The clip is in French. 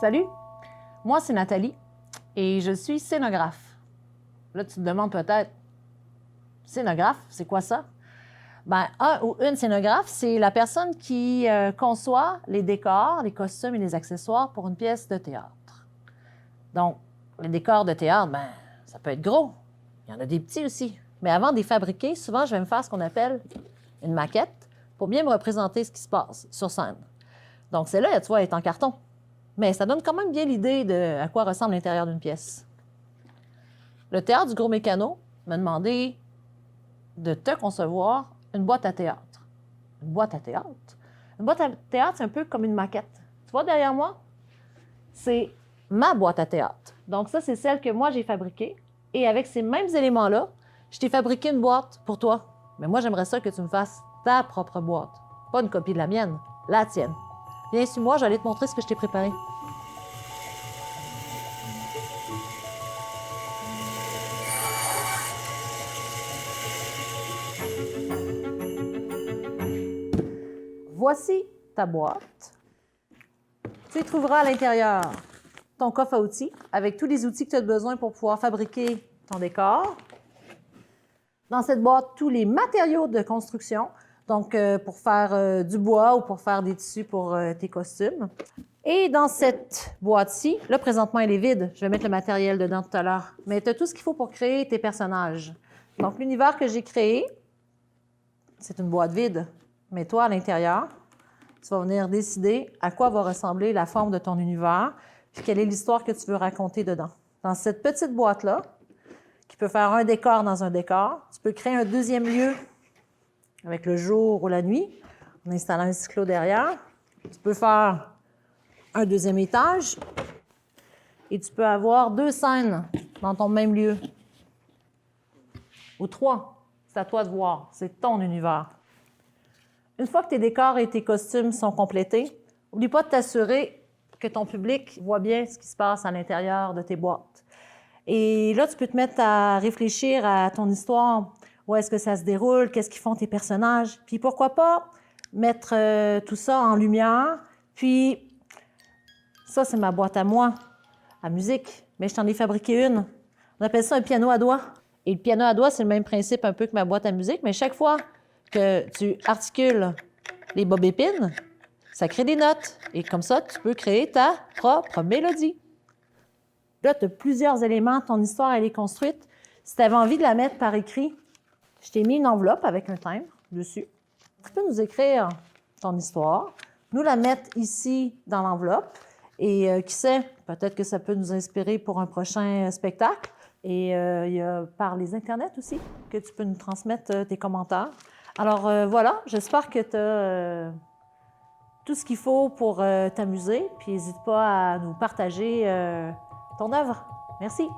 Salut, moi c'est Nathalie et je suis scénographe. Là, tu te demandes peut-être, scénographe, c'est quoi ça? Ben, un ou une scénographe, c'est la personne qui conçoit les décors, les costumes et les accessoires pour une pièce de théâtre. Donc, les décors de théâtre, ben, ça peut être gros. Il y en a des petits aussi. Mais avant de les fabriquer, souvent, je vais me faire ce qu'on appelle une maquette pour bien me représenter ce qui se passe sur scène. Donc, celle-là, tu vois, elle est en carton. Mais ça donne quand même bien l'idée de à quoi ressemble l'intérieur d'une pièce. Le Théâtre du Gros Mécano m'a demandé de te concevoir une boîte à théâtre. Une boîte à théâtre? Une boîte à théâtre, c'est un peu comme une maquette. Tu vois derrière moi? C'est ma boîte à théâtre. Donc ça, c'est celle que moi, j'ai fabriquée. Et avec ces mêmes éléments-là, je t'ai fabriqué une boîte pour toi. Mais moi, j'aimerais ça que tu me fasses ta propre boîte. Pas une copie de la mienne, la tienne. Viens, suis-moi, je vais aller te montrer ce que je t'ai préparé. Voici ta boîte. Tu y trouveras à l'intérieur ton coffre à outils avec tous les outils que tu as besoin pour pouvoir fabriquer ton décor. Dans cette boîte, tous les matériaux de construction, donc pour faire du bois ou pour faire des tissus pour tes costumes. Et dans cette boîte-ci, là, présentement, elle est vide. Je vais mettre le matériel dedans tout à l'heure. Mais tu as tout ce qu'il faut pour créer tes personnages. Donc, l'univers que j'ai créé, c'est une boîte vide. Mais toi, à l'intérieur, tu vas venir décider à quoi va ressembler la forme de ton univers, puis quelle est l'histoire que tu veux raconter dedans. Dans cette petite boîte-là, qui peut faire un décor dans un décor, tu peux créer un deuxième lieu avec le jour ou la nuit, en installant un cyclo derrière. Tu peux faire un deuxième étage et tu peux avoir 2 scènes dans ton même lieu. Ou 3. C'est à toi de voir. C'est ton univers. Une fois que tes décors et tes costumes sont complétés, n'oublie pas de t'assurer que ton public voit bien ce qui se passe à l'intérieur de tes boîtes. Et là, tu peux te mettre à réfléchir à ton histoire. Où est-ce que ça se déroule? Qu'est-ce qu'ils font tes personnages? Puis pourquoi pas mettre tout ça en lumière. Puis ça, c'est ma boîte à moi, à musique. Mais je t'en ai fabriqué une. On appelle ça un piano à doigts. Et le piano à doigts, c'est le même principe un peu que ma boîte à musique, mais chaque fois que tu articules les bobépines, ça crée des notes. Et comme ça, tu peux créer ta propre mélodie. Là, tu as plusieurs éléments. Ton histoire, elle est construite. Si tu avais envie de la mettre par écrit, je t'ai mis une enveloppe avec un timbre dessus. Tu peux nous écrire ton histoire, nous la mettre ici dans l'enveloppe. Et qui sait, peut-être que ça peut nous inspirer pour un prochain spectacle. Et il y a par les Internet aussi que tu peux nous transmettre tes commentaires. Alors voilà, j'espère que tu as tout ce qu'il faut pour t'amuser. Puis n'hésite pas à nous partager ton œuvre. Merci.